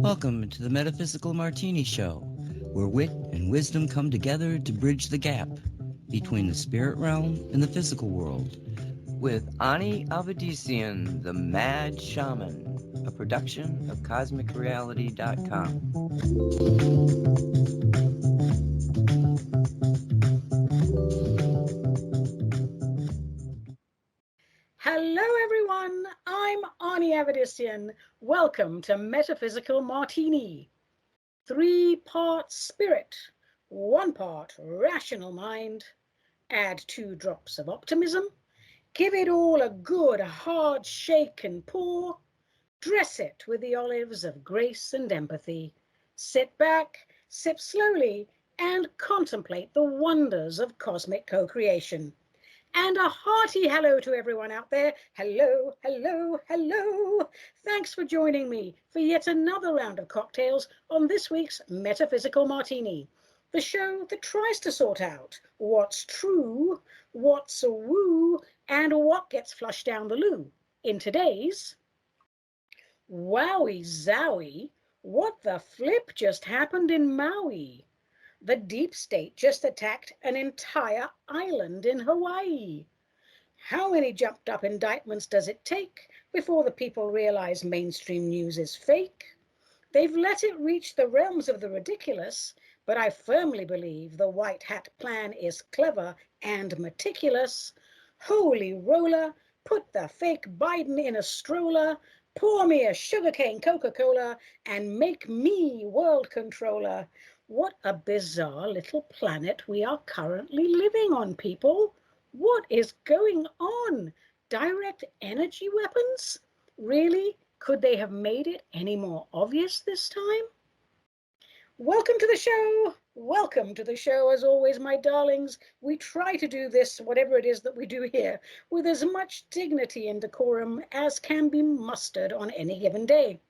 Welcome to the Metaphysical Martini Show, where wit and wisdom come together to bridge the gap between the spirit realm and the physical world. With Ani Avedissian, the Mad Shaman, a production of CosmicReality.com. Hello everyone, I'm Ani Avedissian. Welcome to Metaphysical Martini. 3 parts spirit, 1 part rational mind. Add 2 drops of optimism. Give it all a good hard shake and pour. Dress it with the olives of grace and empathy. Sit back, sip slowly, and contemplate the wonders of cosmic co-creation. And a hearty hello to everyone out there. Hello, hello, hello. Thanks for joining me for yet another round of cocktails on this week's Metaphysical Martini, the show that tries to sort out what's true, what's a woo, and what gets flushed down the loo in today's Wowie Zowie, what the flip just happened in Maui? The deep state just attacked an entire island in Hawaii. How many jumped up indictments does it take before the people realize mainstream news is fake? They've let it reach the realms of the ridiculous, but I firmly believe the white hat plan is clever and meticulous. Holy roller, put the fake Biden in a stroller, pour me a sugarcane Coca-Cola, and make me world controller. What a bizarre little planet we are currently living on, people. What is going on? Direct energy weapons? Really? Could they have made it any more obvious this time? Welcome to the show. Welcome to the show. As always, my darlings, we try to do this, whatever it is that we do here, with as much dignity and decorum as can be mustered on any given day.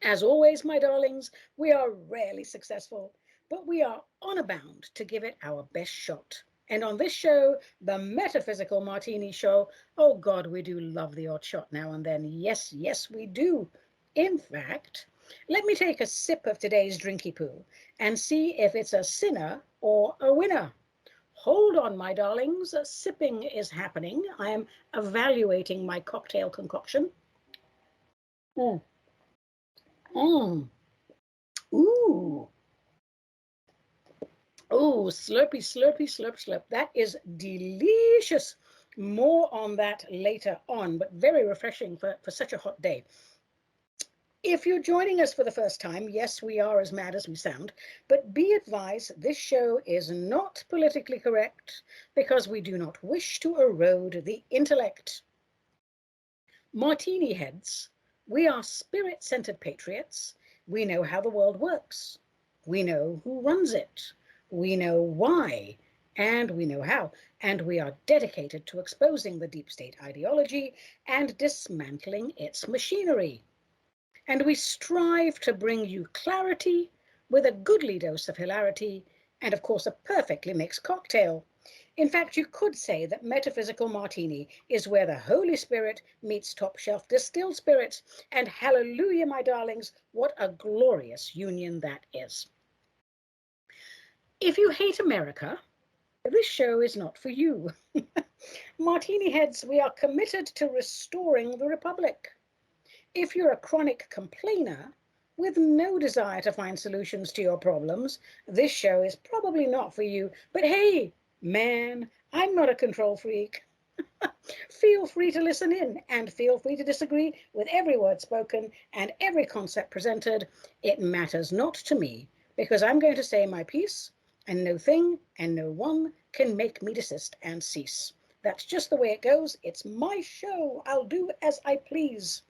As always, my darlings, we are rarely successful, but we are honor bound to give it our best shot. And on this show, the Metaphysical Martini Show, oh God, we do love the odd shot now and then. Yes, yes, we do. In fact, let me take a sip of today's drinky poo and see if it's a sinner or a winner. Hold on, my darlings. Sipping is happening. I am evaluating my cocktail concoction. Ooh. Ooh, slurpy, slurpy, slurp, slurp. That is delicious. More on that later on, but very refreshing for such a hot day. If you're joining us for the first time, yes, we are as mad as we sound, but be advised this show is not politically correct because we do not wish to erode the intellect. Martini heads, we are spirit-centered patriots. We know how the world works. We know who runs it. We know why, and we know how. And we are dedicated to exposing the deep state ideology and dismantling its machinery. And we strive to bring you clarity with a goodly dose of hilarity and, of course, a perfectly mixed cocktail. In fact, you could say that Metaphysical Martini is where the Holy Spirit meets top-shelf distilled spirits, and hallelujah, my darlings, what a glorious union that is. If you hate America, this show is not for you. Martini heads, we are committed to restoring the Republic. If you're a chronic complainer with no desire to find solutions to your problems, this show is probably not for you. But hey, man, I'm not a control freak. Feel free to listen in and feel free to disagree with every word spoken and every concept presented. It matters not to me because I'm going to say my piece and no thing and no one can make me desist and cease. That's just the way it goes. It's my show. I'll do as I please.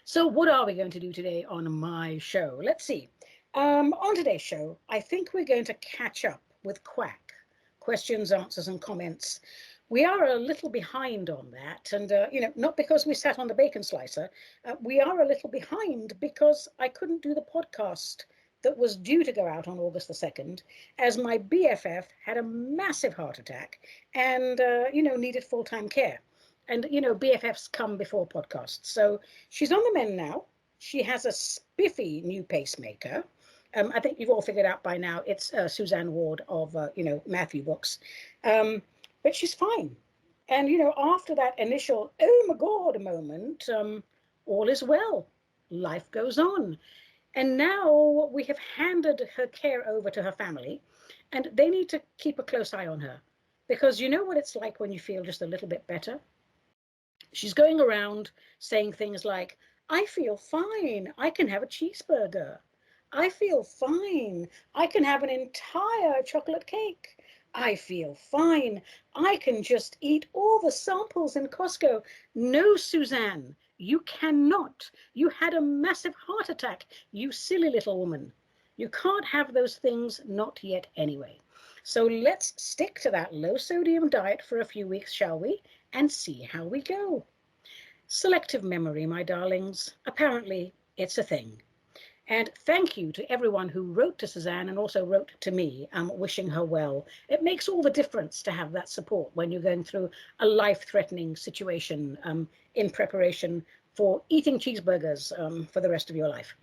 So what are we going to do today on my show? Let's see. On today's show, I think we're going to catch up with Quack. Questions, answers, and comments. We are a little behind on that. And, not because we sat on the bacon slicer. We are a little behind because I couldn't do the podcast that was due to go out on August the 2nd, as my BFF had a massive heart attack and, needed full-time care. And, you know, BFFs come before podcasts. So she's on the mend now. She has a spiffy new pacemaker. I think you've all figured out by now it's Suzanne Ward of, you know, Matthew books. But she's fine. And, you know, after that initial, oh my God moment, all is well. Life goes on. And now we have handed her care over to her family, and they need to keep a close eye on her, because you know what it's like when you feel just a little bit better? She's going around saying things like, I feel fine. I can have a cheeseburger. I feel fine. I can have an entire chocolate cake. I feel fine. I can just eat all the samples in Costco. No, Suzanne, you cannot. You had a massive heart attack, you silly little woman. You can't have those things, not yet anyway. So let's stick to that low sodium diet for a few weeks, shall we? And see how we go. Selective memory, my darlings. Apparently, it's a thing. And thank you to everyone who wrote to Suzanne and also wrote to me, wishing her well. It makes all the difference to have that support when you're going through a life-threatening situation in preparation for eating cheeseburgers for the rest of your life.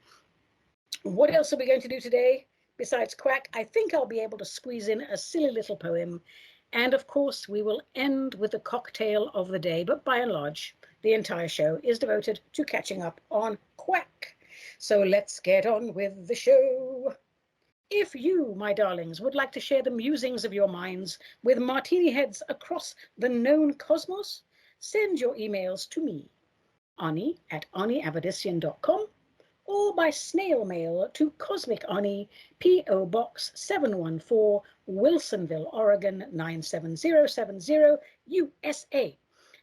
What else are we going to do today? Besides quack, I think I'll be able to squeeze in a silly little poem. And of course, we will end with the cocktail of the day. But by and large, the entire show is devoted to catching up on quack. So let's get on with the show. If you, my darlings, would like to share the musings of your minds with martini heads across the known cosmos, send your emails to me, Ani at aniavedissian.com, or by snail mail to Cosmic Ani, P.O. Box 714, Wilsonville, Oregon 97070, USA.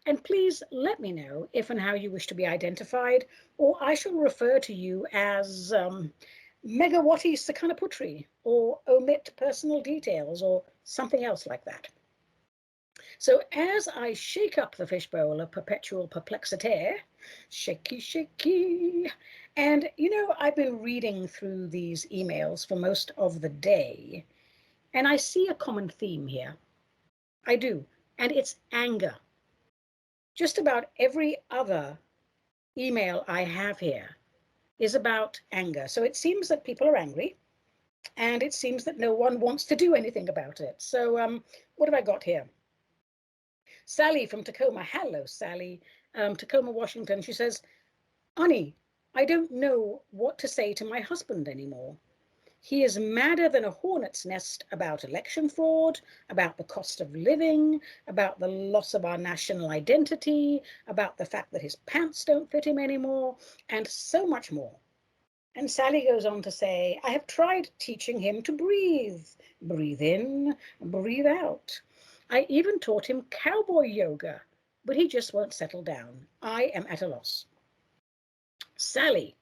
And please let me know if and how you wish to be identified, or I shall refer to you as Megawati Sakanaputri, or omit personal details, or something else like that. So as I shake up the fishbowl of perpetual perplexity, shaky, shaky, and you know, I've been reading through these emails for most of the day, and I see a common theme here. I do, and it's anger. Just about every other email I have here is about anger. So it seems that people are angry, and it seems that no one wants to do anything about it. So what have I got here? Sally from Tacoma. Hello, Sally. Tacoma, Washington. She says, Ani, I don't know what to say to my husband anymore. He is madder than a hornet's nest about election fraud, about the cost of living, about the loss of our national identity, about the fact that his pants don't fit him anymore, and so much more. And Sally goes on to say, I have tried teaching him to breathe. Breathe in, breathe out. I even taught him cowboy yoga, but he just won't settle down. I am at a loss. Sally,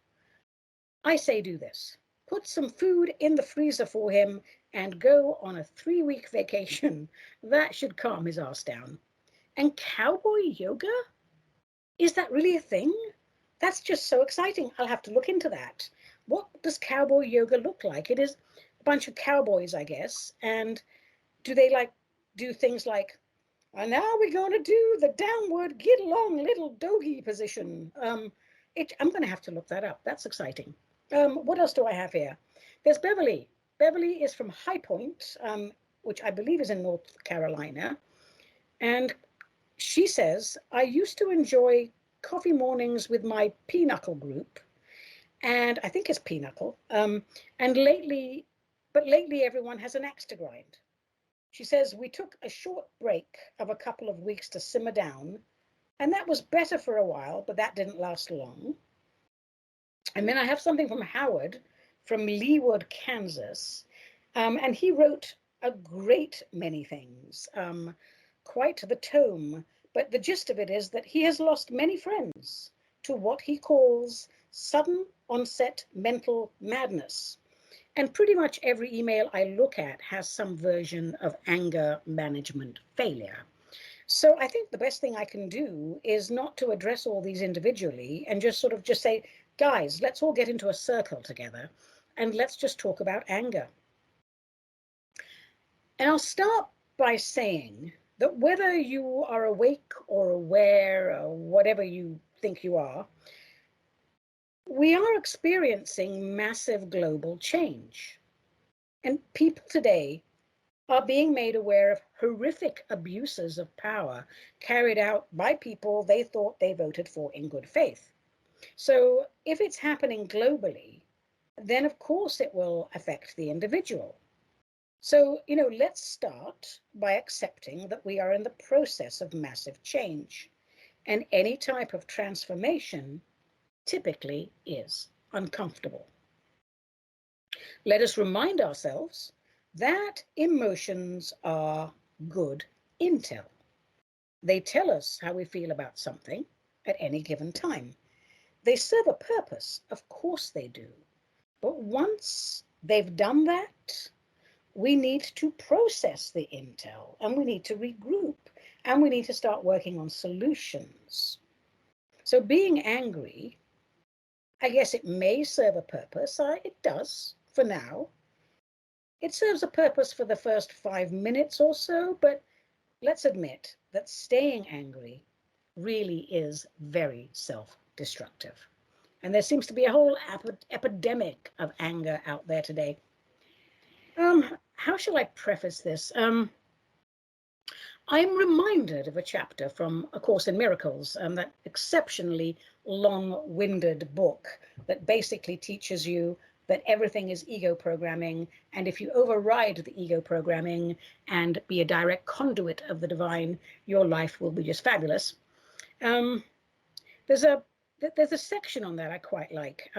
I say do this. Put some food in the freezer for him and go on a 3-week vacation. That should calm his ass down. And cowboy yoga? Is that really a thing? That's just so exciting. I'll have to look into that. What does cowboy yoga look like? It is a bunch of cowboys, I guess. And do they do things like, and now we're going to do the downward get along little doggy position. I'm going to have to look that up. That's exciting. What else do I have here? There's Beverly. Beverly is from High Point, which I believe is in North Carolina. And she says, I used to enjoy coffee mornings with my pinochle group. And I think it's pinochle. And lately everyone has an axe to grind. She says, we took a short break of a couple of weeks to simmer down. And that was better for a while, but that didn't last long. And then I have something from Howard from Leawood, Kansas. And he wrote a great many things, quite the tome. But the gist of it is that he has lost many friends to what he calls sudden onset mental madness. And pretty much every email I look at has some version of anger management failure. So I think the best thing I can do is not to address all these individually and just say, guys, let's all get into a circle together and let's just talk about anger. And I'll start by saying that whether you are awake or aware or whatever you think you are, we are experiencing massive global change. And people today are being made aware of horrific abuses of power carried out by people they thought they voted for in good faith. So if it's happening globally, then of course it will affect the individual. So, let's start by accepting that we are in the process of massive change, and any type of transformation typically is uncomfortable. Let us remind ourselves that emotions are good intel. They tell us how we feel about something at any given time. They serve a purpose, of course they do. But once they've done that, we need to process the intel, and we need to regroup, and we need to start working on solutions. So being angry, I guess it may serve a purpose. It does for now. It serves a purpose for the first 5 minutes or so, but let's admit that staying angry really is very self-destructive. And there seems to be a whole epidemic of anger out there today. How shall I preface this? I'm reminded of a chapter from A Course in Miracles, that exceptionally long-winded book that basically teaches you that everything is ego programming, and if you override the ego programming and be a direct conduit of the divine, your life will be just fabulous. There's a section on that I quite like.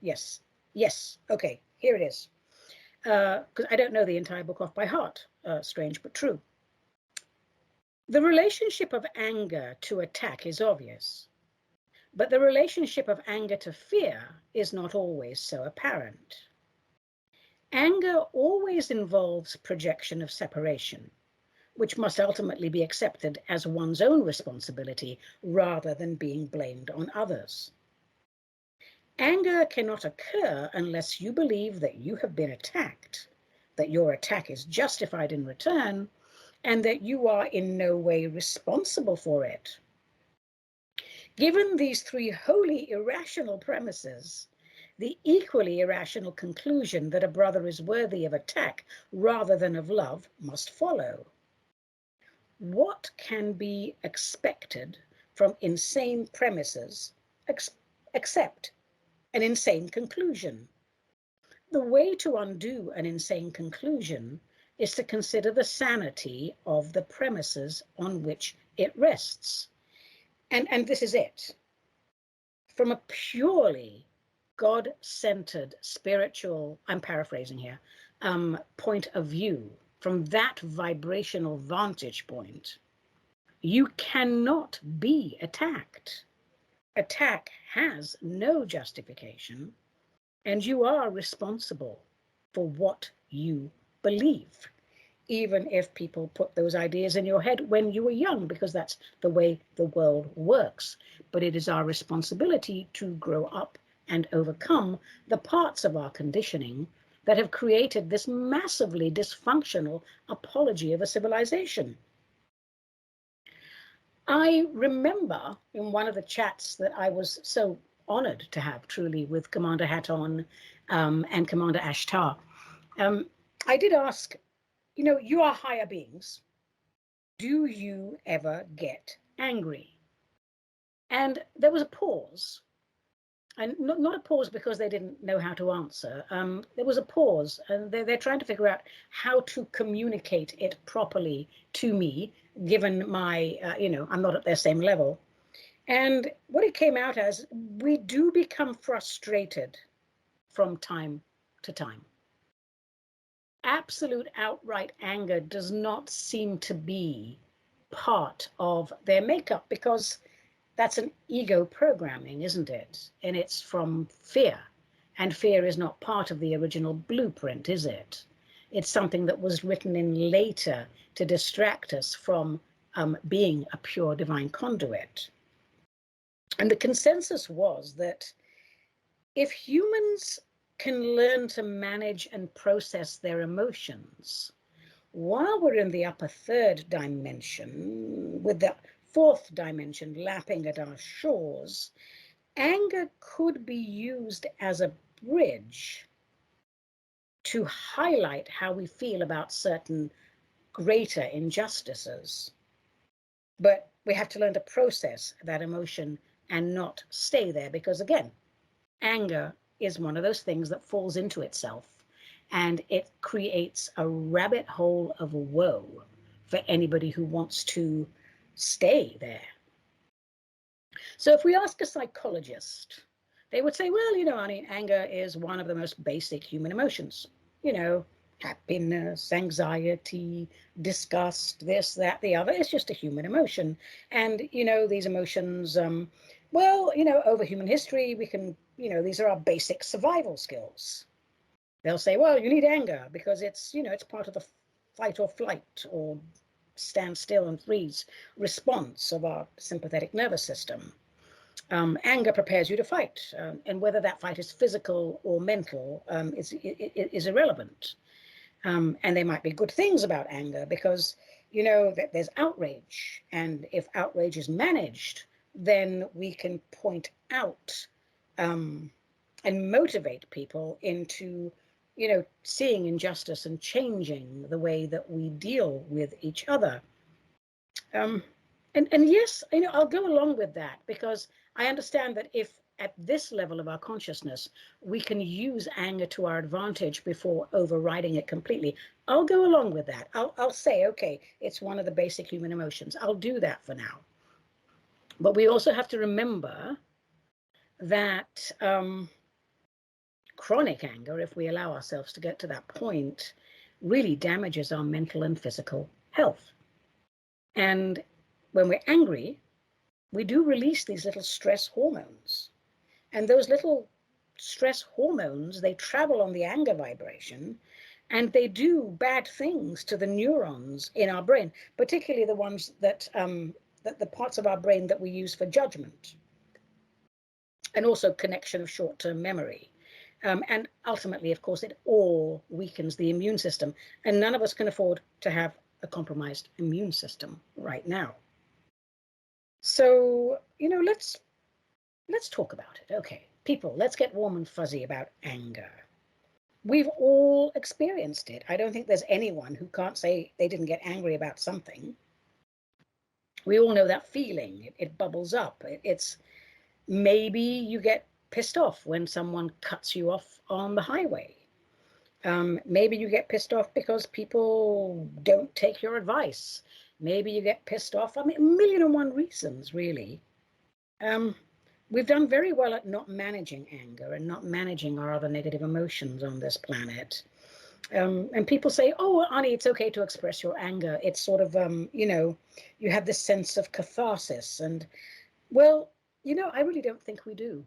Yes, okay, here it is. Because I don't know the entire book off by heart, strange but true. The relationship of anger to attack is obvious, but the relationship of anger to fear is not always so apparent. Anger always involves projection of separation, which must ultimately be accepted as one's own responsibility rather than being blamed on others. Anger cannot occur unless you believe that you have been attacked, that your attack is justified in return, and that you are in no way responsible for it. Given these three wholly irrational premises, the equally irrational conclusion that a brother is worthy of attack rather than of love must follow. What can be expected from insane premises except an insane conclusion? The way to undo an insane conclusion is to consider the sanity of the premises on which it rests. And this is it. From a purely God-centered spiritual, I'm paraphrasing here, point of view, from that vibrational vantage point, you cannot be attacked. Attack has no justification, and you are responsible for what you believe, even if people put those ideas in your head when you were young, because that's the way the world works. But it is our responsibility to grow up and overcome the parts of our conditioning that have created this massively dysfunctional apology of a civilization. I remember in one of the chats that I was so honored to have truly with Commander Hatton and Commander Ashtar, I did ask, you are higher beings. Do you ever get angry? And there was a pause. And not a pause because they didn't know how to answer. There was a pause, and they're trying to figure out how to communicate it properly to me, given my, I'm not at their same level. And what it came out as, we do become frustrated from time to time. Absolute outright anger does not seem to be part of their makeup, because that's an ego programming, isn't it? And it's from fear. And fear is not part of the original blueprint, is it? It's something that was written in later to distract us from being a pure divine conduit. And the consensus was that if humans can learn to manage and process their emotions, while we're in the upper third dimension, with the fourth dimension lapping at our shores, anger could be used as a bridge to highlight how we feel about certain greater injustices. But we have to learn to process that emotion and not stay there, because again, anger is one of those things that falls into itself, and it creates a rabbit hole of woe for anybody who wants to stay there. So if we ask a psychologist, they would say, well, Ani, anger is one of the most basic human emotions. Happiness, anxiety, disgust, this, that, the other. It's just a human emotion. And, these emotions, over human history, we can, these are our basic survival skills. They'll say, well, you need anger because it's, it's part of the fight or flight or stand still and freeze response of our sympathetic nervous system. Anger prepares you to fight, and whether that fight is physical or mental is irrelevant. And there might be good things about anger because, that there's outrage. And if outrage is managed, then we can point out and motivate people into, seeing injustice and changing the way that we deal with each other. And yes, I'll go along with that because I understand that if at this level of our consciousness, we can use anger to our advantage before overriding it completely, I'll go along with that. I'll say, okay, it's one of the basic human emotions. I'll do that for now. But we also have to remember that chronic anger, if we allow ourselves to get to that point, really damages our mental and physical health. And when we're angry, we do release these little stress hormones. And those little stress hormones, they travel on the anger vibration, and they do bad things to the neurons in our brain, particularly the ones that the parts of our brain that we use for judgment, and also connection of short-term memory. And ultimately, of course, it all weakens the immune system. And none of us can afford to have a compromised immune system right now. So, let's talk about it. Okay, people, let's get warm and fuzzy about anger. We've all experienced it. I don't think there's anyone who can't say they didn't get angry about something. We all know that feeling. It bubbles up. It's maybe you get pissed off when someone cuts you off on the highway. Maybe you get pissed off because people don't take your advice. Maybe you get pissed off. I mean, 1,000,001 reasons, really. We've done very well at not managing anger and not managing our other negative emotions on this planet. And people say, oh, Ani, it's okay to express your anger. It's sort of, you have this sense of catharsis. And, well, I really don't think we do.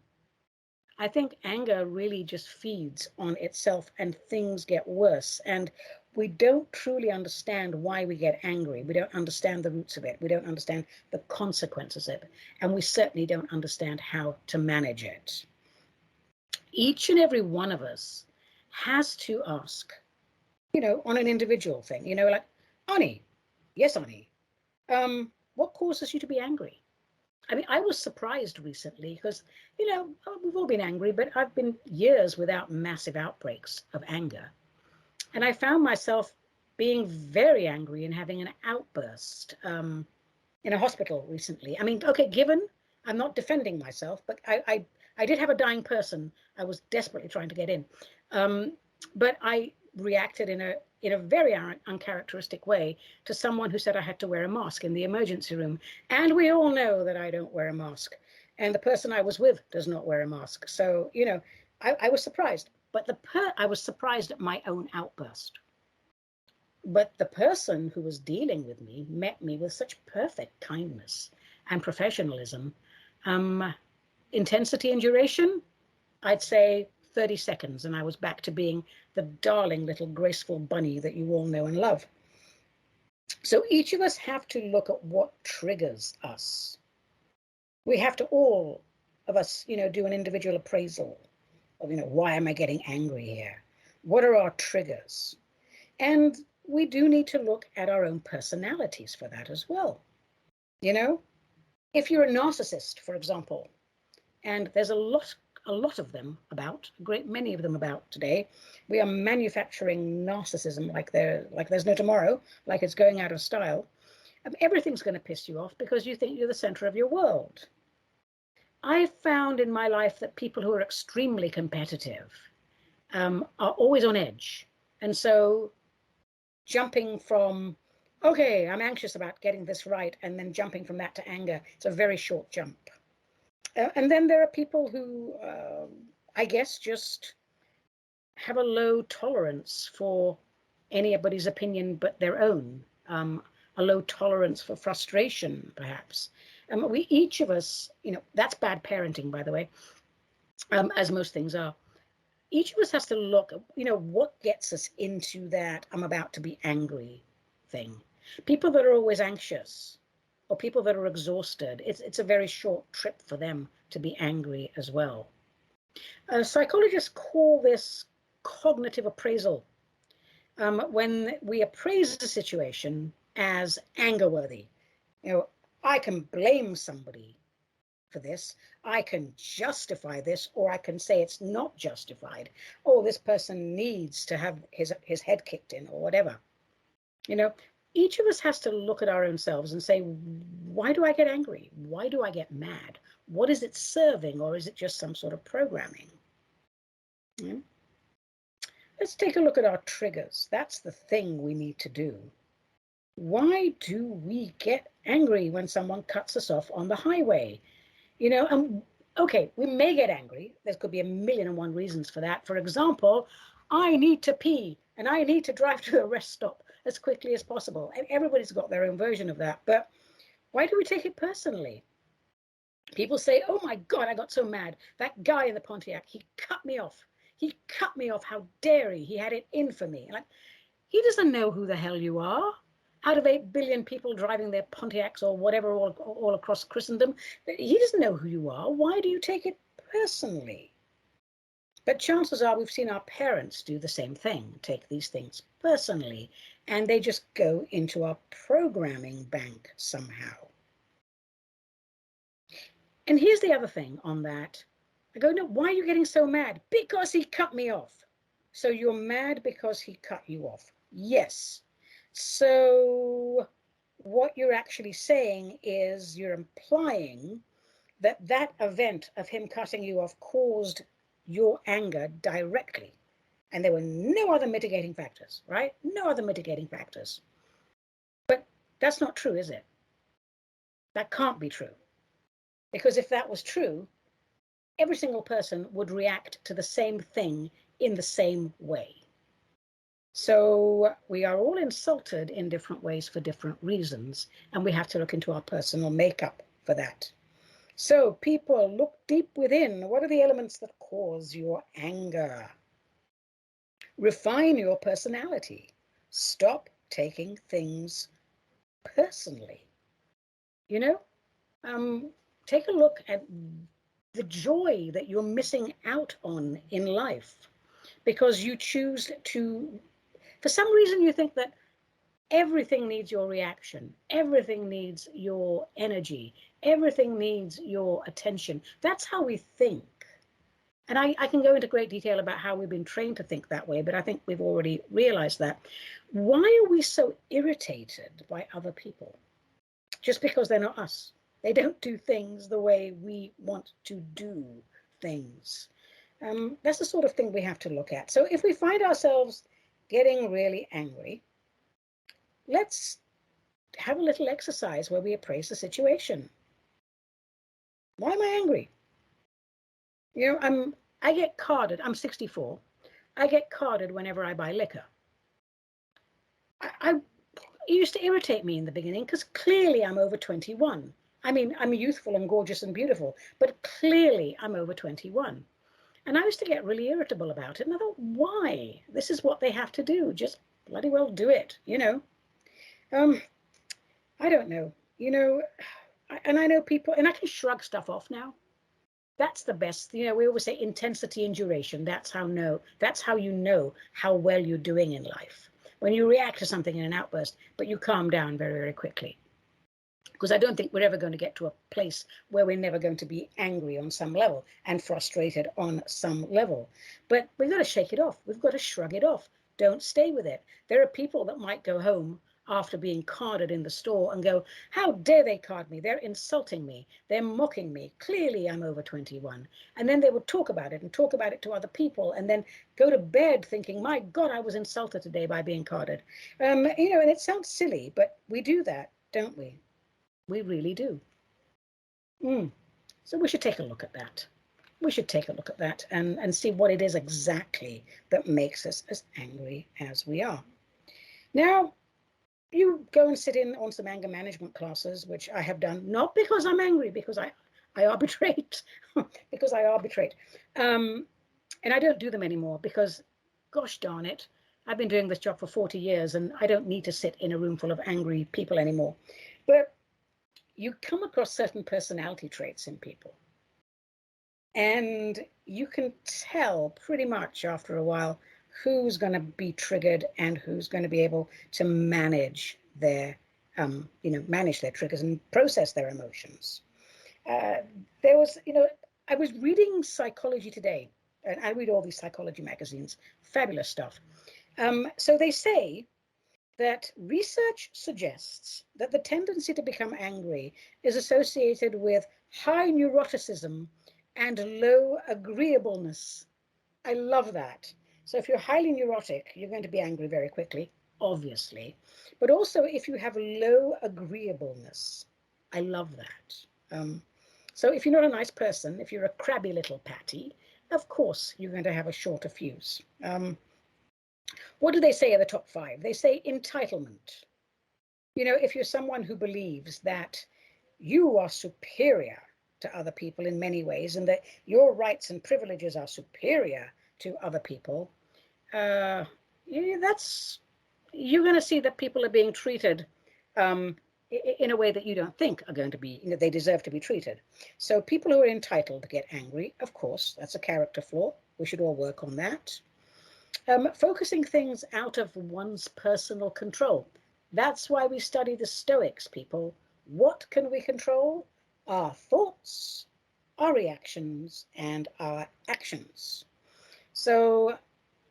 I think anger really just feeds on itself and things get worse. And we don't truly understand why we get angry. We don't understand the roots of it. We don't understand the consequences of it. And we certainly don't understand how to manage it. Each and every one of us has to ask, on an individual thing, like, Ani, yes, Ani, what causes you to be angry? I mean, I was surprised recently because, we've all been angry, but I've been years without massive outbreaks of anger. And I found myself being very angry and having an outburst in a hospital recently. I mean, okay, given I'm not defending myself, but I did have a dying person I was desperately trying to get in. But I reacted in a very uncharacteristic way to someone who said I had to wear a mask in the emergency room. And we all know that I don't wear a mask. And the person I was with does not wear a mask. So, I was surprised. But I was surprised at my own outburst. But the person who was dealing with me met me with such perfect kindness and professionalism. Intensity and duration, I'd say 30 seconds, and I was back to being the darling little graceful bunny that you all know and love. So each of us have to look at what triggers us. We have to, all of us, do an individual appraisal of, why am I getting angry here? What are our triggers? And we do need to look at our own personalities for that as well. You know, if you're a narcissist, for example, and there's a lot of them about, a great many of them about today. We are manufacturing narcissism like there's no tomorrow, like it's going out of style. Everything's going to piss you off because you think you're the center of your world. I found in my life that people who are extremely competitive are always on edge. And so jumping from, okay, I'm anxious about getting this right, and then jumping from that to anger, it's a very short jump. And then there are people who, I guess, just have a low tolerance for anybody's opinion but their own, a low tolerance for frustration, perhaps. We, each of us, that's bad parenting, by the way, as most things are. Each of us has to look at, what gets us into that I'm about to be angry thing. People that are always anxious, or people that are exhausted, it's a very short trip for them to be angry as well. Psychologists call this cognitive appraisal. When we appraise a situation as anger-worthy, I can blame somebody for this, I can justify this, or I can say it's not justified. Oh, this person needs to have his head kicked in, or whatever. Each of us has to look at our own selves and say, why do I get angry? Why do I get mad? What is it serving, or is it just some sort of programming? Let's take a look at our triggers. That's the thing we need to do. Why do we get angry when someone cuts us off on the highway? Okay, we may get angry. There could be 1,000,001 reasons for that. For example, I need to pee and I need to drive to a rest stop as quickly as possible. And everybody's got their own version of that. But why do we take it personally? People say, oh my God, I got so mad. That guy in the Pontiac, he cut me off. He cut me off. How dare he? He had it in for me. Like, he doesn't know who the hell you are. Out of 8 billion people driving their Pontiacs or whatever all across Christendom, he doesn't know who you are. Why do you take it personally? But chances are we've seen our parents do the same thing, take these things personally, and they just go into our programming bank somehow. And here's the other thing on that. I go, no, why are you getting so mad? Because he cut me off. So you're mad because he cut you off. Yes. So what you're actually saying is you're implying that that event of him cutting you off caused your anger directly. And there were no other mitigating factors, right? No other mitigating factors. But that's not true, is it? That can't be true. Because if that was true, every single person would react to the same thing in the same way. So we are all insulted in different ways for different reasons, and we have to look into our personal makeup for that. So people, look deep within. What are the elements that cause your anger? Refine your personality. Stop taking things personally. Take a look at the joy that you're missing out on in life because you choose to, for some reason, you think that everything needs your reaction. Everything needs your energy. Everything needs your attention. That's how we think. And I can go into great detail about how we've been trained to think that way, but I think we've already realized that. Why are we so irritated by other people? Just because they're not us. They don't do things the way we want to do things. That's the sort of thing we have to look at. So if we find ourselves getting really angry, let's have a little exercise where we appraise the situation. Why am I angry? I get carded. I'm 64. I get carded whenever I buy liquor. It used to irritate me in the beginning because clearly I'm over 21. I mean, I'm youthful and gorgeous and beautiful, but clearly I'm over 21. And I used to get really irritable about it. And I thought, why? This is what they have to do. Just bloody well do it, I don't know, and I know people, and I can shrug stuff off now. That's the best. We always say intensity and duration. That's how you know how well you're doing in life. when you react to something in an outburst, but you calm down very, very quickly. Because I don't think we're ever going to get to a place where we're never going to be angry on some level and frustrated on some level. But we've got to shake it off. We've got to shrug it off. Don't stay with it. There are people that might go home after being carded in the store and go, how dare they card me? They're insulting me. They're mocking me. Clearly I'm over 21. And then they would talk about it and talk about it to other people and then go to bed thinking, my God, I was insulted today by being carded. And it sounds silly, but we do that, don't we? We really do. So we should take a look at that. We should take a look at that and see what it is exactly that makes us as angry as we are. Now, you go and sit in on some anger management classes, which I have done, not because I'm angry, because I arbitrate, because I arbitrate. And I don't do them anymore because, gosh darn it, I've been doing this job for 40 years and I don't need to sit in a room full of angry people anymore. But you come across certain personality traits in people. And you can tell pretty much after a while who's going to be triggered and who's going to be able to manage their, manage their triggers and process their emotions. I was reading Psychology Today, and I read all these psychology magazines, fabulous stuff. So they say that research suggests that the tendency to become angry is associated with high neuroticism and low agreeableness. I love that. So if you're highly neurotic, you're going to be angry very quickly, obviously. But also if you have low agreeableness, I love that. So if you're not a nice person, if you're a crabby little patty, of course you're going to have a shorter fuse. What do they say are the top 5? They say entitlement. If you're someone who believes that you are superior to other people in many ways and that your rights and privileges are superior to other people, you're going to see that people are being treated in a way that you don't think are going to be, they deserve to be treated. So people who are entitled get angry, of course, that's a character flaw. We should all work on that. Focusing things out of one's personal control. That's why we study the Stoics, people. What can we control? Our thoughts, our reactions, and our actions. So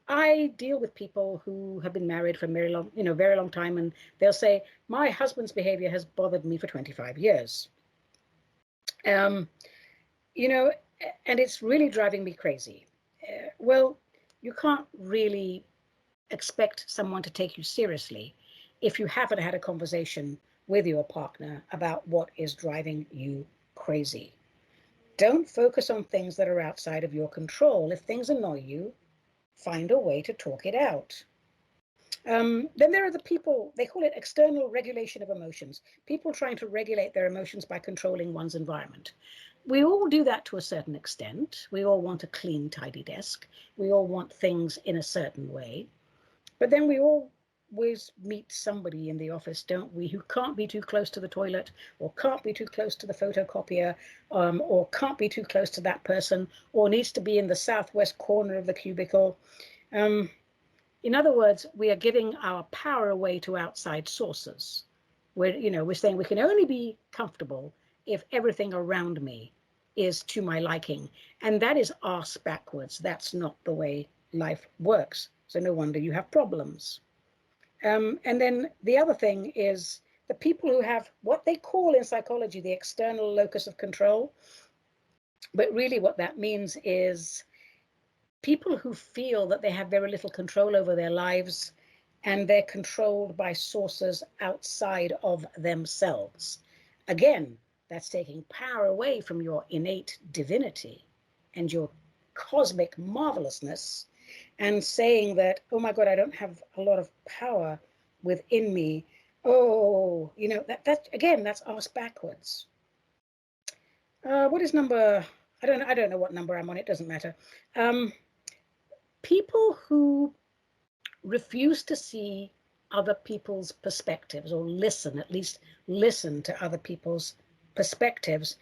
I deal with people who have been married for a very long time, and they'll say, my husband's behavior has bothered me for 25 years. And it's really driving me crazy. Well, you can't really expect someone to take you seriously if you haven't had a conversation with your partner about what is driving you crazy. Don't focus on things that are outside of your control. If things annoy you, find a way to talk it out. Then there are the people, they call it external regulation of emotions, people trying to regulate their emotions by controlling one's environment. We all do that to a certain extent. We all want a clean, tidy desk. We all want things in a certain way. But then we always meet somebody in the office, don't we, who can't be too close to the toilet or can't be too close to the photocopier or can't be too close to that person or needs to be in the southwest corner of the cubicle. In other words, we are giving our power away to outside sources. We're saying we can only be comfortable if everything around me is to my liking. And that is arse backwards. That's not the way life works. So no wonder you have problems. And then the other thing is the people who have what they call in psychology the external locus of control. But really what that means is people who feel that they have very little control over their lives and they're controlled by sources outside of themselves. Again, that's taking power away from your innate divinity and your cosmic marvelousness and saying that, oh my God, I don't have a lot of power within me. Oh, that again, that's arse backwards. What is number? I don't know what number I'm on. It doesn't matter. People who refuse to see other people's perspectives or at least listen to other people's perspectives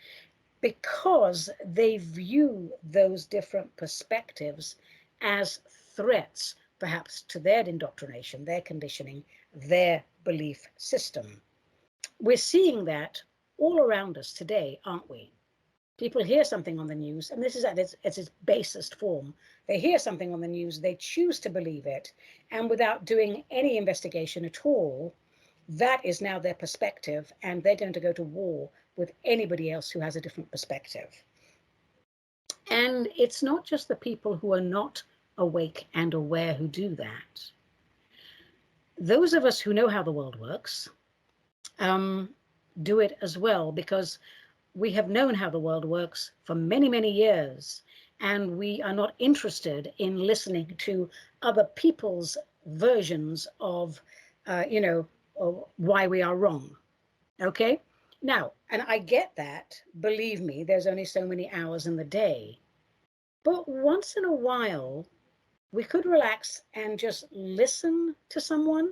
because they view those different perspectives as threats, perhaps to their indoctrination, their conditioning, their belief system. We're seeing that all around us today, aren't we? People hear something on the news, and this is at its basest form. They hear something on the news, they choose to believe it, and without doing any investigation at all, that is now their perspective, and they're going to go to war with anybody else who has a different perspective. And it's not just the people who are not awake and aware who do that. Those of us who know how the world works do it as well, because we have known how the world works for many, many years, and we are not interested in listening to other people's versions of, why we are wrong. Okay? Now, and I get that, believe me, there's only so many hours in the day. But once in a while, we could relax and just listen to someone.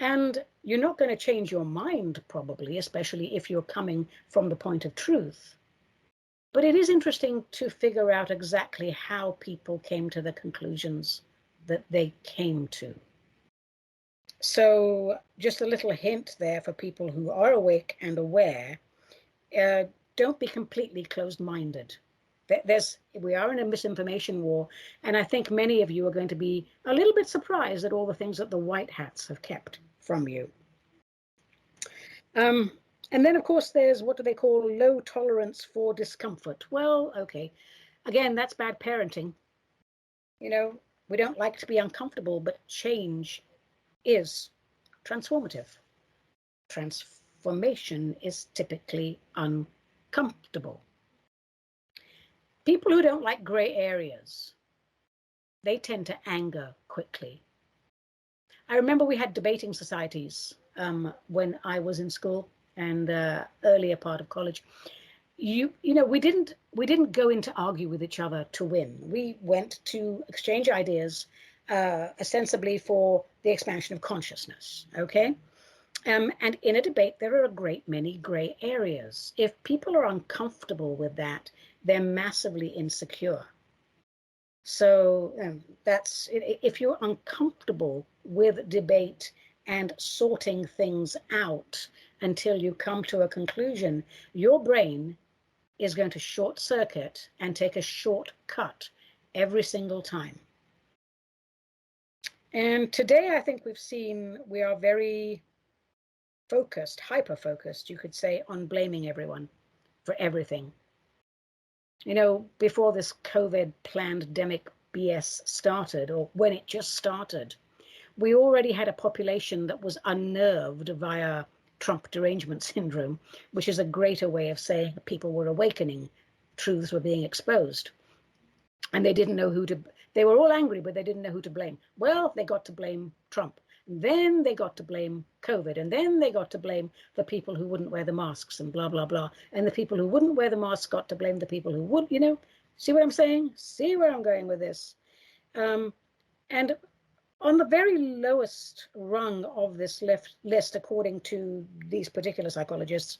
And you're not going to change your mind, probably, especially if you're coming from the point of truth. But it is interesting to figure out exactly how people came to the conclusions that they came to. So just a little hint there for people who are awake and aware. Don't be completely closed-minded. We are in a misinformation war, and I think many of you are going to be a little bit surprised at all the things that the white hats have kept from you. And then, of course, there's what do they call low tolerance for discomfort. Well, okay, again, that's bad parenting. We don't like to be uncomfortable, but change is transformative. Transformation is typically uncomfortable. People who don't like gray areas, they tend to anger quickly. I remember we had debating societies when I was in school and earlier part of college. We didn't go in to argue with each other to win. We went to exchange ideas ostensibly for the expansion of consciousness. Okay. And in a debate, there are a great many gray areas. If people are uncomfortable with that, they're massively insecure. So if you're uncomfortable with debate and sorting things out until you come to a conclusion, your brain is going to short circuit and take a shortcut every single time. And today, I think we are very focused, hyper-focused, you could say, on blaming everyone for everything. Before this COVID pandemic BS started, or when it just started, we already had a population that was unnerved via Trump derangement syndrome, which is a greater way of saying people were awakening, truths were being exposed. And they didn't know they were all angry, but they didn't know who to blame. Well, they got to blame Trump. And then they got to blame COVID. And then they got to blame the people who wouldn't wear the masks and blah, blah, blah. And the people who wouldn't wear the masks got to blame the people who would, see what I'm saying? See where I'm going with this? And on the very lowest rung of this list, according to these particular psychologists,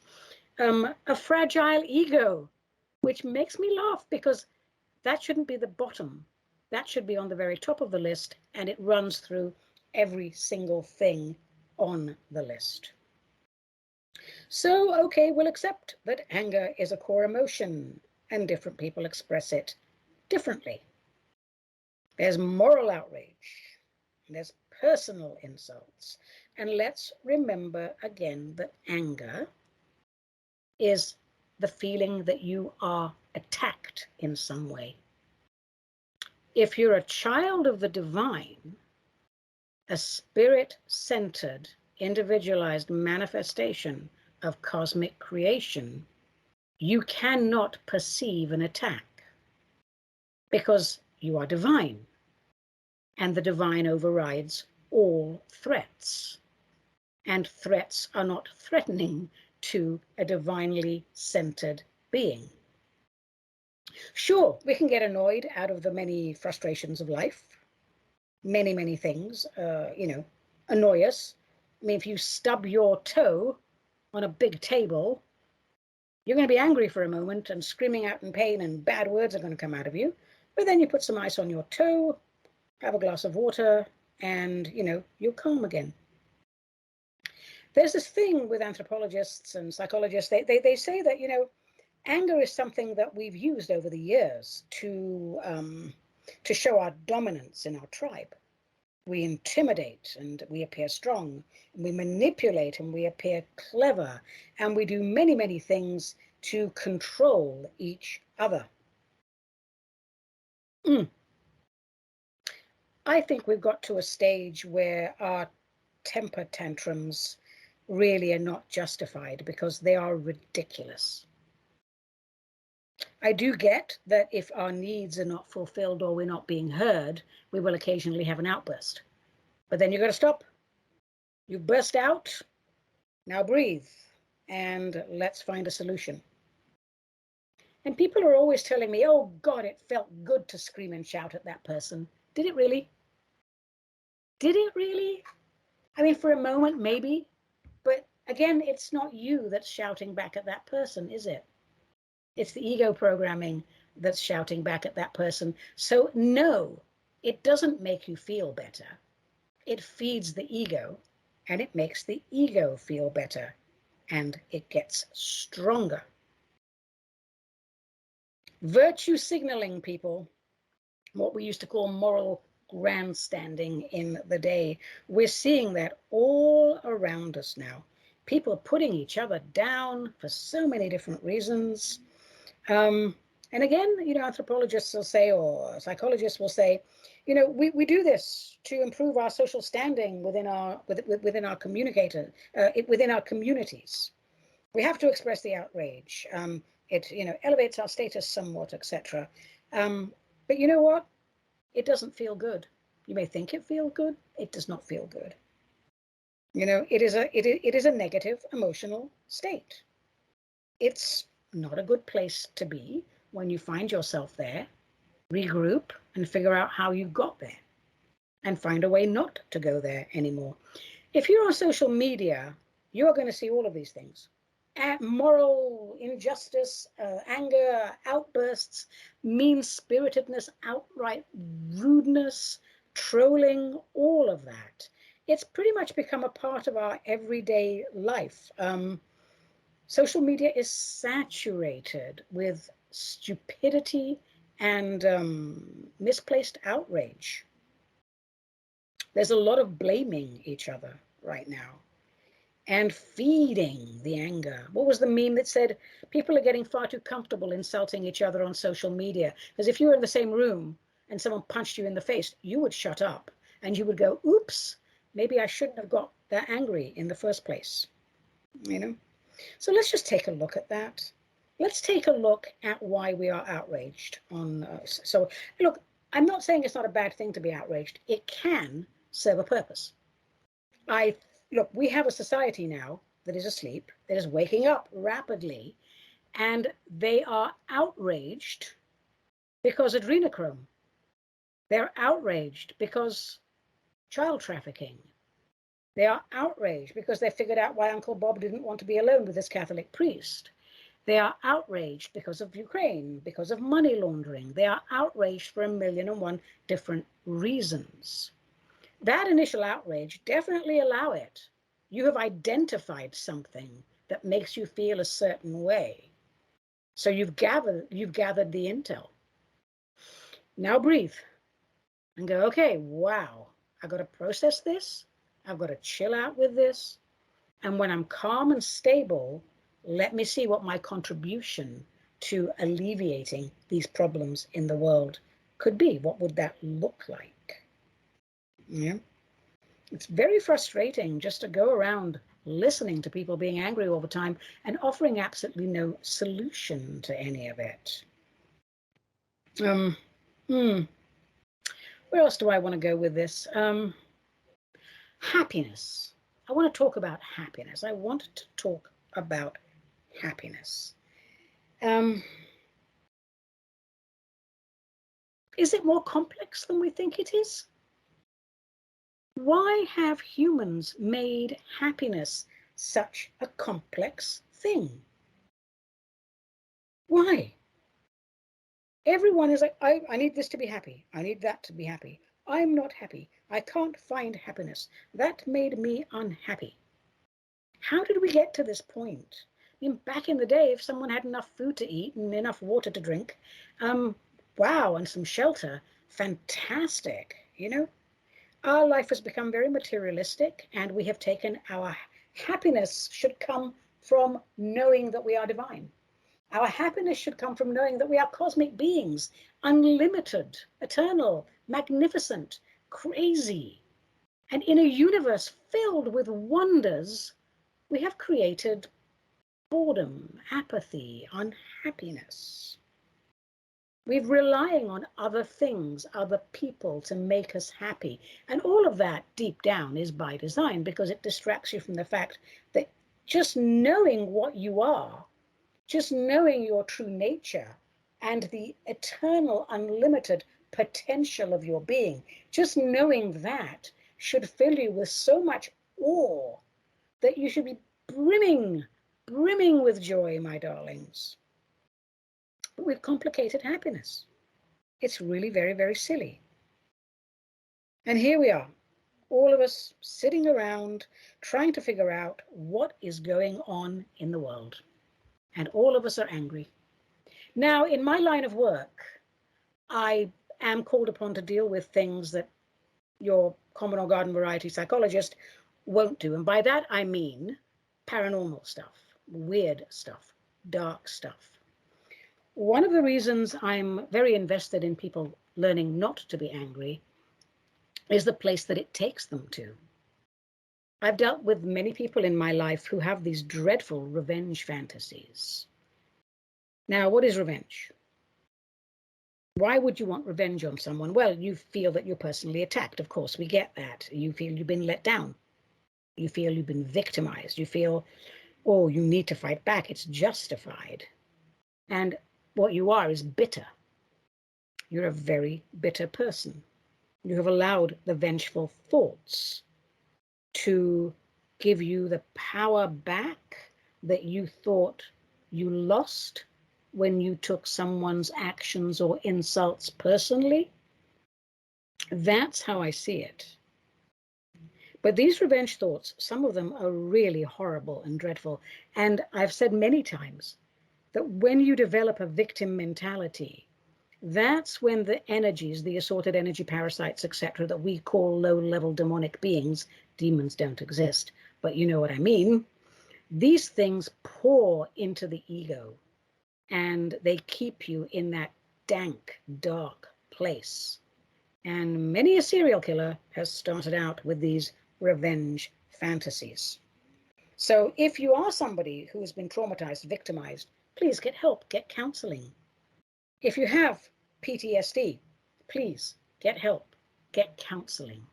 a fragile ego, which makes me laugh because that shouldn't be the bottom. That should be on the very top of the list, and it runs through every single thing on the list. So, okay, we'll accept that anger is a core emotion, and different people express it differently. There's moral outrage, there's personal insults, and let's remember again that anger is the feeling that you are attacked in some way. If you're a child of the divine, a spirit-centered, individualized manifestation of cosmic creation, you cannot perceive an attack because you are divine, and the divine overrides all threats, and threats are not threatening to a divinely centered being. Sure, we can get annoyed out of the many frustrations of life. Many, many things, annoy us. I mean, if you stub your toe on a big table, you're going to be angry for a moment and screaming out in pain and bad words are going to come out of you. But then you put some ice on your toe, have a glass of water, and, you'll calm again. There's this thing with anthropologists and psychologists. They say that, anger is something that we've used over the years to show our dominance in our tribe. We intimidate and we appear strong, and we manipulate and we appear clever, and we do many, many things to control each other. I think we've got to a stage where our temper tantrums really are not justified because they are ridiculous. I do get that if our needs are not fulfilled or we're not being heard, we will occasionally have an outburst. But then you've got to stop. You burst out, now breathe, and let's find a solution. And people are always telling me, oh God, it felt good to scream and shout at that person. Did it really? Did it really? I mean, for a moment, maybe. But again, it's not you that's shouting back at that person, is it? It's the ego programming that's shouting back at that person. So no, it doesn't make you feel better. It feeds the ego, and it makes the ego feel better, and it gets stronger. Virtue signaling, people, what we used to call moral grandstanding in the day. We're seeing that all around us now. People are putting each other down for so many different reasons. And again, anthropologists will say, or psychologists will say, we do this to improve our social standing within our communities. We have to express the outrage. It elevates our status somewhat, etc. But you know what? It doesn't feel good. You may think it feels good. It does not feel good. It is a negative emotional state. It's not a good place to be when you find yourself there. Regroup and figure out how you got there, and find a way not to go there anymore. If you're on social media, you are going to see all of these things. Moral injustice, anger, outbursts, mean-spiritedness, outright rudeness, trolling, all of that. It's pretty much become a part of our everyday life. Social media is saturated with stupidity and misplaced outrage. There's a lot of blaming each other right now and feeding the anger. What was the meme that said people are getting far too comfortable insulting each other on social media? Because if you were in the same room and someone punched you in the face, you would shut up and you would go, oops, maybe I shouldn't have got that angry in the first place. So let's just take a look at that. Let's take a look at why we are outraged. So look, I'm not saying it's not a bad thing to be outraged. It can serve a purpose. Look, we have a society now that is asleep, that is waking up rapidly, and they are outraged because adrenochrome. They're outraged because child trafficking. They are outraged because they figured out why Uncle Bob didn't want to be alone with this Catholic priest. They are outraged because of Ukraine, because of money laundering. They are outraged for 1,000,001 different reasons. That initial outrage, definitely allow it. You have identified something that makes you feel a certain way. So you've gathered the intel. Now breathe and go, okay, wow, I've got to process this. I've got to chill out with this. And when I'm calm and stable, let me see what my contribution to alleviating these problems in the world could be. What would that look like? Yeah. It's very frustrating just to go around listening to people being angry all the time and offering absolutely no solution to any of it. Where else do I want to go with this? Happiness. I want to talk about happiness. I want to talk about happiness. Is it more complex than we think it is? Why have humans made happiness such a complex thing? Why? Everyone is like, I need this to be happy. I need that to be happy. I'm not happy. I can't find happiness. That made me unhappy. How did we get to this point? I mean, back in the day, if someone had enough food to eat and enough water to drink, wow, and some shelter, fantastic, you know? Our life has become very materialistic, and we have taken our happiness should come from knowing that we are divine. Our happiness should come from knowing that we are cosmic beings, unlimited, eternal, magnificent, crazy. And in a universe filled with wonders, we have created boredom, apathy, unhappiness. We're relying on other things, other people to make us happy. And all of that deep down is by design, because it distracts you from the fact that just knowing what you are, just knowing your true nature and the eternal, unlimited potential of your being, just knowing that should fill you with so much awe that you should be brimming with joy, my darlings. But we've complicated happiness. It's really very, very silly. And here we are, all of us sitting around trying to figure out what is going on in the world. And all of us are angry. Now, in my line of work, I am called upon to deal with things that your common or garden variety psychologist won't do. And by that, I mean paranormal stuff, weird stuff, dark stuff. One of the reasons I'm very invested in people learning not to be angry is the place that it takes them to. I've dealt with many people in my life who have these dreadful revenge fantasies. Now, what is revenge? Why would you want revenge on someone? Well, you feel that you're personally attacked. Of course, we get that. You feel you've been let down. You feel you've been victimized. You feel, oh, you need to fight back. It's justified. And what you are is bitter. You're a very bitter person. You have allowed the vengeful thoughts to give you the power back that you thought you lost when you took someone's actions or insults personally. That's how I see it. But these revenge thoughts, some of them are really horrible and dreadful. And I've said many times that when you develop a victim mentality, that's when the energies, the assorted energy parasites, etc., that we call low-level demonic beings, demons don't exist, but you know what I mean, these things pour into the ego and they keep you in that dank, dark place. And many a serial killer has started out with these revenge fantasies. So if you are somebody who has been traumatized, victimized, please get help, get counseling. If you have PTSD, please get help, get counseling.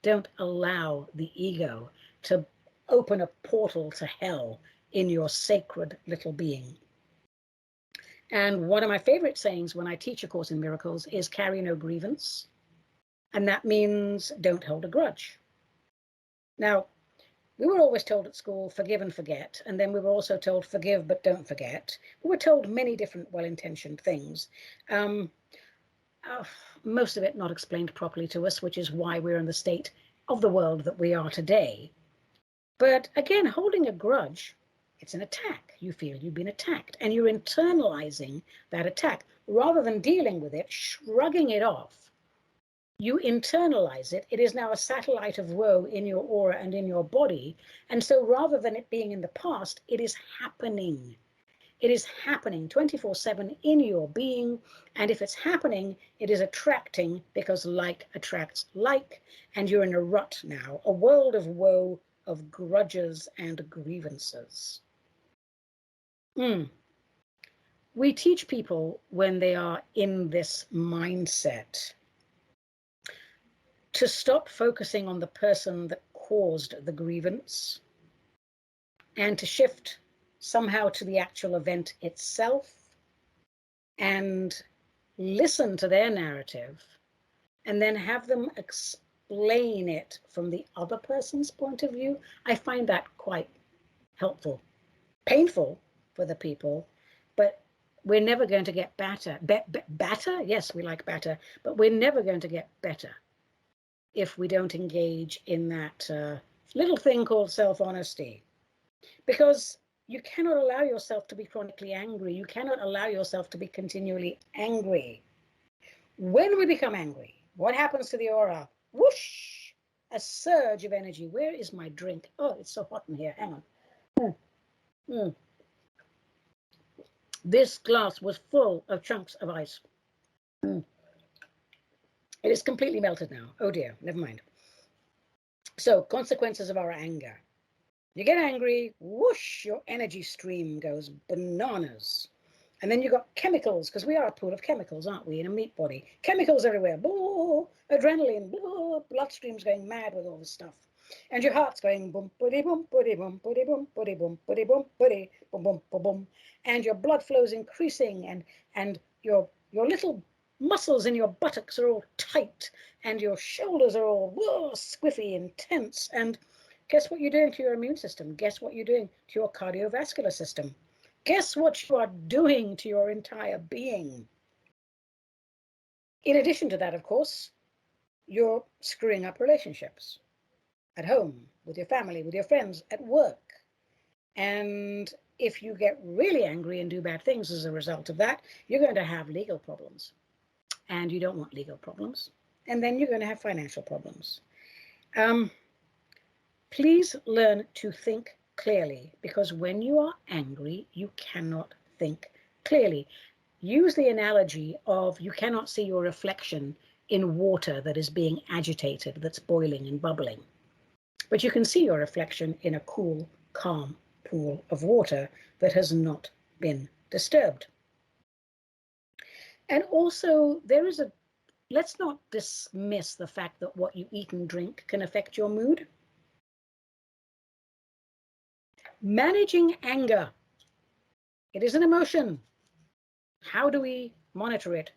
Don't allow the ego to open a portal to hell in your sacred little being. And one of my favorite sayings when I teach A Course in Miracles is carry no grievance. And that means don't hold a grudge. Now, we were always told at school, forgive and forget. And then we were also told forgive, but don't forget. We were told many different well-intentioned things. Most of it not explained properly to us, which is why we're in the state of the world that we are today. But again, holding a grudge, it's an attack. You feel you've been attacked and you're internalizing that attack. Rather than dealing with it, shrugging it off, you internalize it. It is now a satellite of woe in your aura and in your body. And so rather than it being in the past, it is happening. It is happening 24/7 in your being. And if it's happening, it is attracting, because like attracts like. And you're in a rut now, a world of woe, of grudges and grievances. We teach people when they are in this mindset to stop focusing on the person that caused the grievance and to shift somehow to the actual event itself and listen to their narrative and then have them explain it from the other person's point of view. I find that quite helpful. Painful for the people, but we're never going to get better. Batter? Yes, we like batter, but we're never going to get better if we don't engage in that little thing called self-honesty. Because you cannot allow yourself to be chronically angry. You cannot allow yourself to be continually angry. When we become angry, what happens to the aura? Whoosh! A surge of energy. Where is my drink? Oh, it's so hot in here. Hang on. This glass was full of chunks of ice. It is completely melted now. Oh dear, never mind. So, consequences of our anger. You get angry, whoosh, your energy stream goes bananas. And then you've got chemicals, because we are a pool of chemicals, aren't we, in a meat body? Chemicals everywhere, blah, adrenaline, blah, bloodstream's going mad with all this stuff. And your heart's going boom, buddy, boom, buddy, boom, buddy, boom, buddy, boom, buddy, boom, buddy, boom, boom, boom, boom. And your blood flow's increasing, and your little muscles in your buttocks are all tight, and your shoulders are all whoa, squiffy and tense. And guess what you're doing to your immune system? Guess what you're doing to your cardiovascular system? Guess what you are doing to your entire being? In addition to that, of course, you're screwing up relationships at home, with your family, with your friends, at work. And if you get really angry and do bad things as a result of that, you're going to have legal problems. And you don't want legal problems. And then you're going to have financial problems. Please learn to think clearly, because when you are angry, you cannot think clearly. Use the analogy of you cannot see your reflection in water that is being agitated, that's boiling and bubbling. But you can see your reflection in a cool, calm pool of water that has not been disturbed. And also, let's not dismiss the fact that what you eat and drink can affect your mood. Managing anger. It is an emotion. How do we monitor it?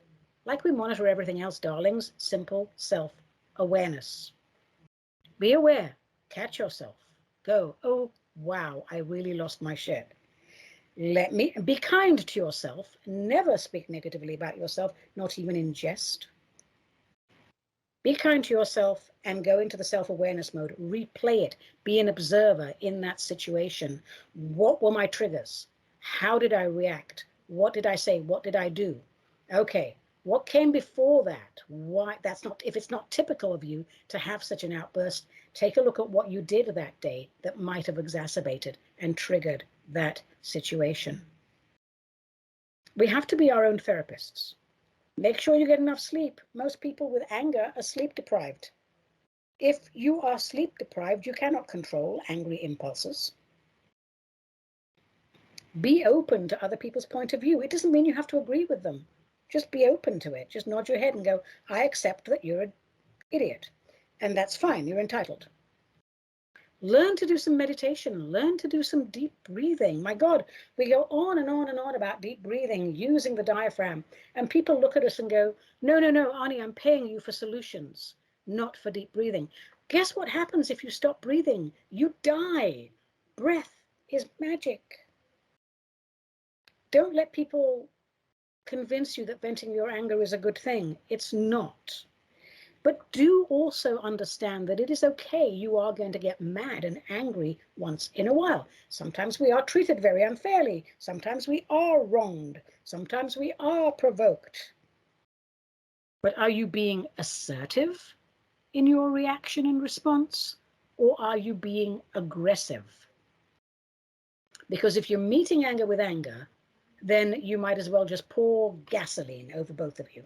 Like we monitor everything else, darlings. Simple self-awareness. Be aware. Catch yourself. Go, oh, wow, I really lost my shit. Be kind to yourself. Never speak negatively about yourself, not even in jest. Be kind to yourself and go into the self-awareness mode. Replay it. Be an observer in that situation. What were my triggers? How did I react? What did I say? What did I do? Okay, what came before that? Why? If it's not typical of you to have such an outburst, take a look at what you did that day that might have exacerbated and triggered that situation. We have to be our own therapists. Make sure you get enough sleep. Most people with anger are sleep deprived. If you are sleep deprived, you cannot control angry impulses. Be open to other people's point of view. It doesn't mean you have to agree with them. Just be open to it. Just nod your head and go, I accept that you're an idiot. And that's fine. You're entitled. Learn to do some meditation. Learn to do some deep breathing. My God, we go on and on and on about deep breathing, using the diaphragm. And people look at us and go, no, Ani, I'm paying you for solutions, not for deep breathing. Guess what happens if you stop breathing? You die. Breath is magic. Don't let people convince you that venting your anger is a good thing. It's not. But do also understand that it is okay. You are going to get mad and angry once in a while. Sometimes we are treated very unfairly. Sometimes we are wronged. Sometimes we are provoked. But are you being assertive in your reaction and response? Or are you being aggressive? Because if you're meeting anger with anger, then you might as well just pour gasoline over both of you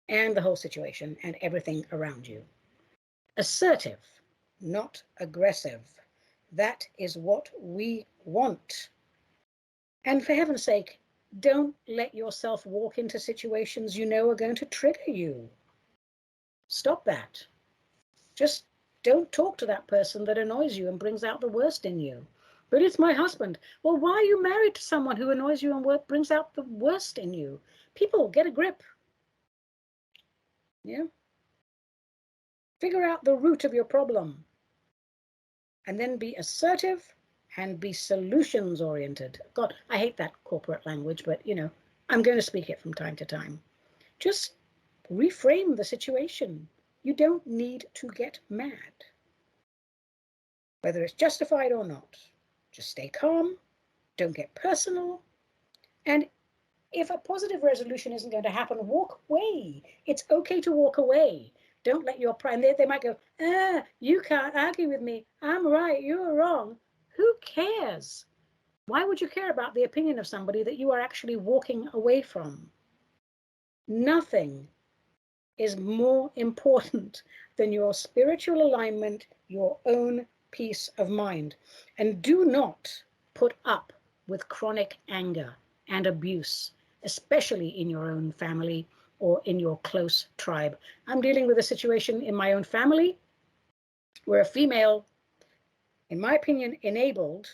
and the whole situation and everything around you. Assertive, not aggressive. That is what we want. And for heaven's sake, don't let yourself walk into situations you know are going to trigger you. Stop that. Just don't talk to that person that annoys you and brings out the worst in you. But it's my husband. Well, why are you married to someone who annoys you and brings out the worst in you? People, get a grip. Yeah. Figure out the root of your problem. And then be assertive and be solutions oriented. God, I hate that corporate language, but I'm going to speak it from time to time. Just reframe the situation. You don't need to get mad, whether it's justified or not. Just stay calm, don't get personal, and if a positive resolution isn't going to happen, walk away. It's okay to walk away. Don't let your pride, they might go, you can't argue with me. I'm right, you're wrong. Who cares? Why would you care about the opinion of somebody that you are actually walking away from? Nothing is more important than your spiritual alignment, your own peace of mind. And do not put up with chronic anger and abuse, especially in your own family or in your close tribe. I'm dealing with a situation in my own family where a female, in my opinion, enabled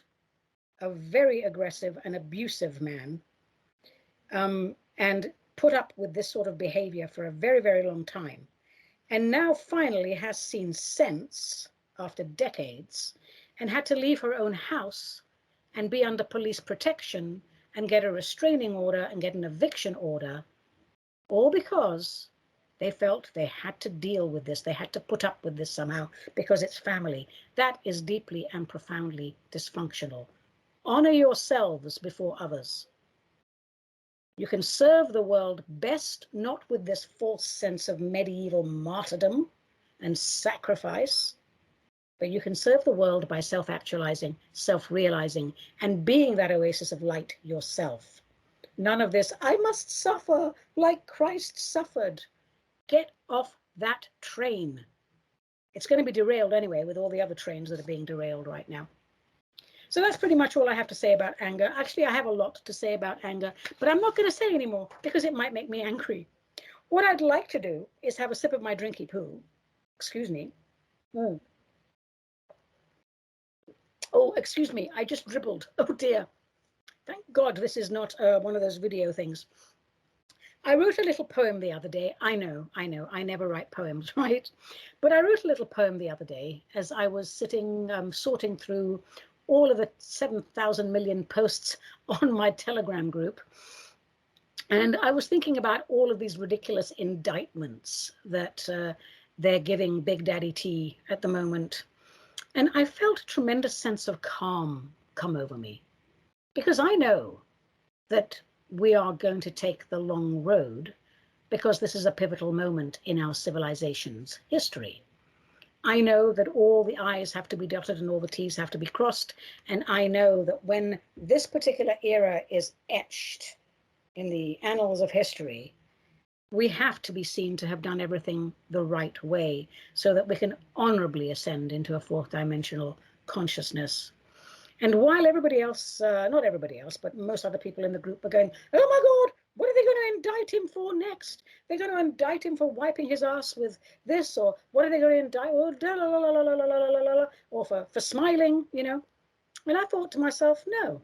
a very aggressive and abusive man, and put up with this sort of behavior for a very, very long time. And now finally has seen sense after decades and had to leave her own house and be under police protection and get a restraining order and get an eviction order, all because they felt they had to deal with this. They had to put up with this somehow because it's family. That is deeply and profoundly dysfunctional. Honor yourselves before others. You can serve the world best not with this false sense of medieval martyrdom and sacrifice, but you can serve the world by self-actualizing, self-realizing, and being that oasis of light yourself. None of this, I must suffer like Christ suffered. Get off that train. It's going to be derailed anyway with all the other trains that are being derailed right now. So that's pretty much all I have to say about anger. Actually, I have a lot to say about anger, but I'm not going to say anymore because it might make me angry. What I'd like to do is have a sip of my drinky poo. Excuse me. Oh, excuse me. I just dribbled. Oh, dear. Thank God this is not one of those video things. I wrote a little poem the other day. I know, I never write poems, right? But I wrote a little poem the other day as I was sitting, sorting through all of the 7,000 million posts on my Telegram group. And I was thinking about all of these ridiculous indictments that they're giving Big Daddy T at the moment. And I felt a tremendous sense of calm come over me, because I know that we are going to take the long road because this is a pivotal moment in our civilization's history. I know that all the I's have to be dotted and all the T's have to be crossed. And I know that when this particular era is etched in the annals of history, we have to be seen to have done everything the right way so that we can honorably ascend into a fourth dimensional consciousness. And while everybody else, not everybody else, but most other people in the group are going, oh my God, what are they going to indict him for next? They're going to indict him for wiping his ass with this, or what are they going to indict, or for smiling, you know? And I thought to myself, no,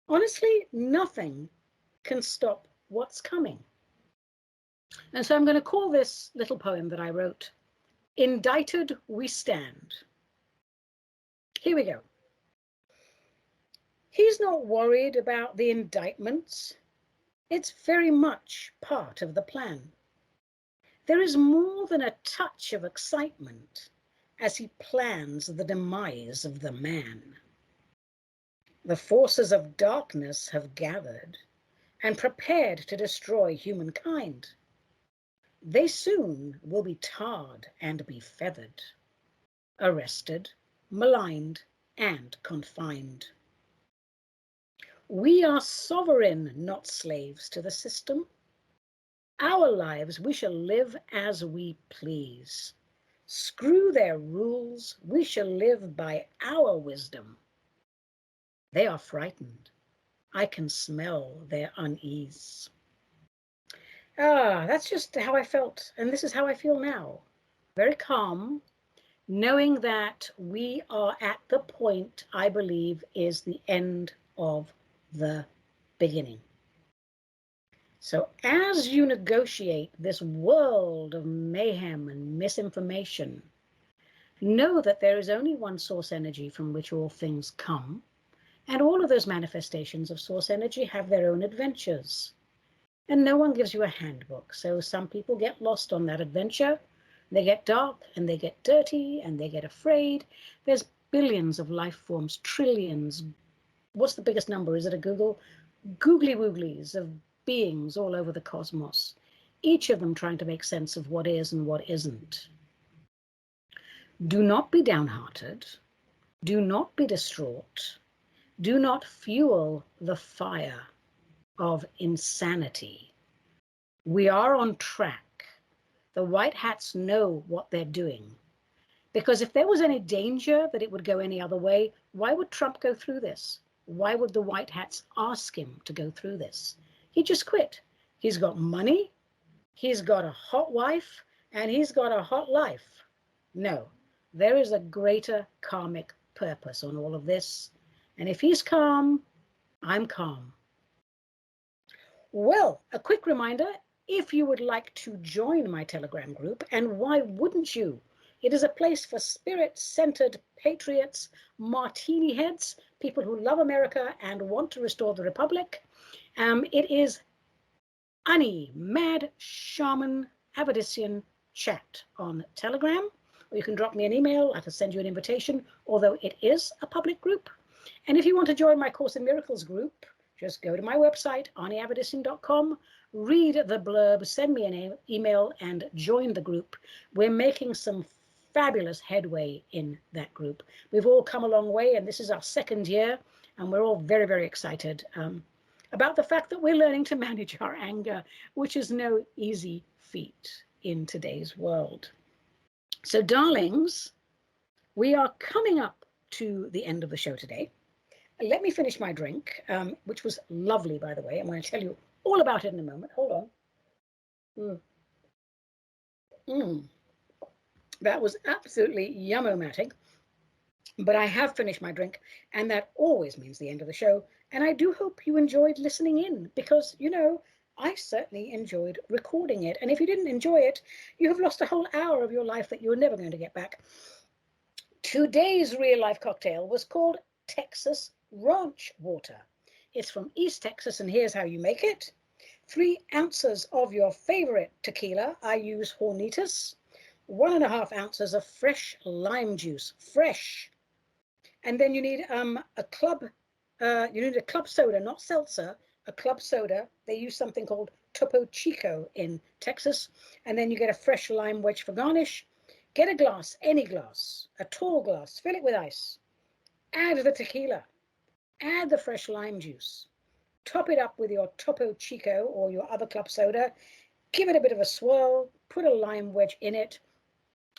honestly, nothing can stop what's coming. And so I'm going to call this little poem that I wrote, Indicted We Stand. Here we go. He's not worried about the indictments. It's very much part of the plan. There is more than a touch of excitement as he plans the demise of the man. The forces of darkness have gathered and prepared to destroy humankind. They soon will be tarred and be feathered, arrested, maligned, and confined. We are sovereign, not slaves to the system. Our lives we shall live as we please. Screw their rules, we shall live by our wisdom. They are frightened. I can smell their unease. That's just how I felt, and this is how I feel now. Very calm, knowing that we are at the point I believe is the end of the beginning. So as you negotiate this world of mayhem and misinformation, know that there is only one source energy from which all things come, and all of those manifestations of source energy have their own adventures. And no one gives you a handbook, so some people get lost on that adventure. They get dark and they get dirty and they get afraid. There's billions of life forms, trillions. What's the biggest number? Is it a Google? Googly wooglies of beings all over the cosmos, each of them trying to make sense of what is and what isn't. Do not be downhearted. Do not be distraught. Do not fuel the fire of insanity. We are on track. The white hats know what they're doing. Because if there was any danger that it would go any other way, why would Trump go through this? Why would the white hats ask him to go through this? He just quit. He's got money, he's got a hot wife, and he's got a hot life. No, there is a greater karmic purpose on all of this. And if he's calm, I'm calm. Well, a quick reminder, if you would like to join my Telegram group, and why wouldn't you? It is a place for spirit-centered patriots, martini heads, people who love America and want to restore the Republic. It is Ani Mad Shaman Avedissian Chat on Telegram, or you can drop me an email. I can send you an invitation, although it is a public group. And if you want to join my Course in Miracles group, just go to my website, aniavedissian.com, read the blurb, send me an email, and join the group. We're making some fabulous headway in that group. We've all come a long way, and this is our second year, and we're all very, very excited about the fact that we're learning to manage our anger, which is no easy feat in today's world. So, darlings, we are coming up to the end of the show today. Let me finish my drink, which was lovely, by the way. I'm going to tell you all about it in a moment. Hold on. That was absolutely yum-o-matic. But I have finished my drink, and that always means the end of the show. And I do hope you enjoyed listening in, because, you know, I certainly enjoyed recording it. And if you didn't enjoy it, you have lost a whole hour of your life that you're never going to get back. Today's real-life cocktail was called Texas Ranch Water. It's from East Texas, and here's how you make it. 3 ounces of your favorite tequila. I use Hornitos. 1.5 ounces of fresh lime juice, fresh. And then you need a club soda, not seltzer, a club soda. They use something called Topo Chico in Texas. And then you get a fresh lime wedge for garnish. Get a glass, any glass, a tall glass, fill it with ice. Add the tequila, add the fresh lime juice. Top it up with your Topo Chico or your other club soda. Give it a bit of a swirl, put a lime wedge in it.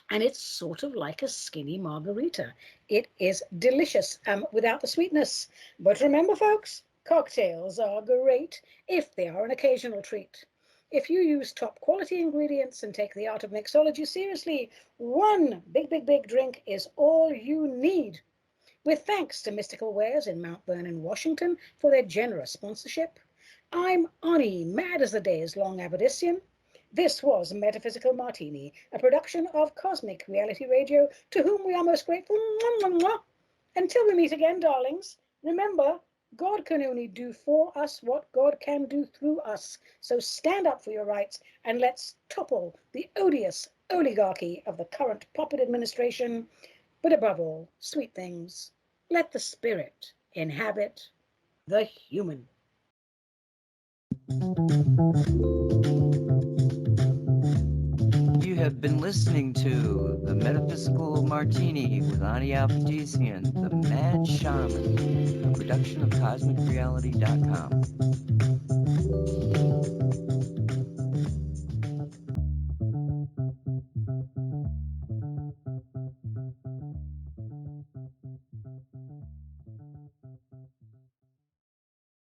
And it's sort of like a skinny margarita. It is delicious without the sweetness. But remember, folks, cocktails are great if they are an occasional treat. If you use top quality ingredients and take the art of mixology seriously, one big drink is all you need. With thanks to Mystical Wares in Mount Vernon, Washington for their generous sponsorship. I'm Ani, mad as the day is long, Avedissian. This was Metaphysical Martini, a production of Cosmic Reality Radio, to whom we are most grateful. Until we meet again, darlings, remember, God can only do for us what God can do through us. So stand up for your rights and let's topple the odious oligarchy of the current puppet administration. But above all, sweet things, let the spirit inhabit the human. You have been listening to the Metaphysical Martini with Ani Avedissian, the Mad Shaman, a production of CosmicReality.com.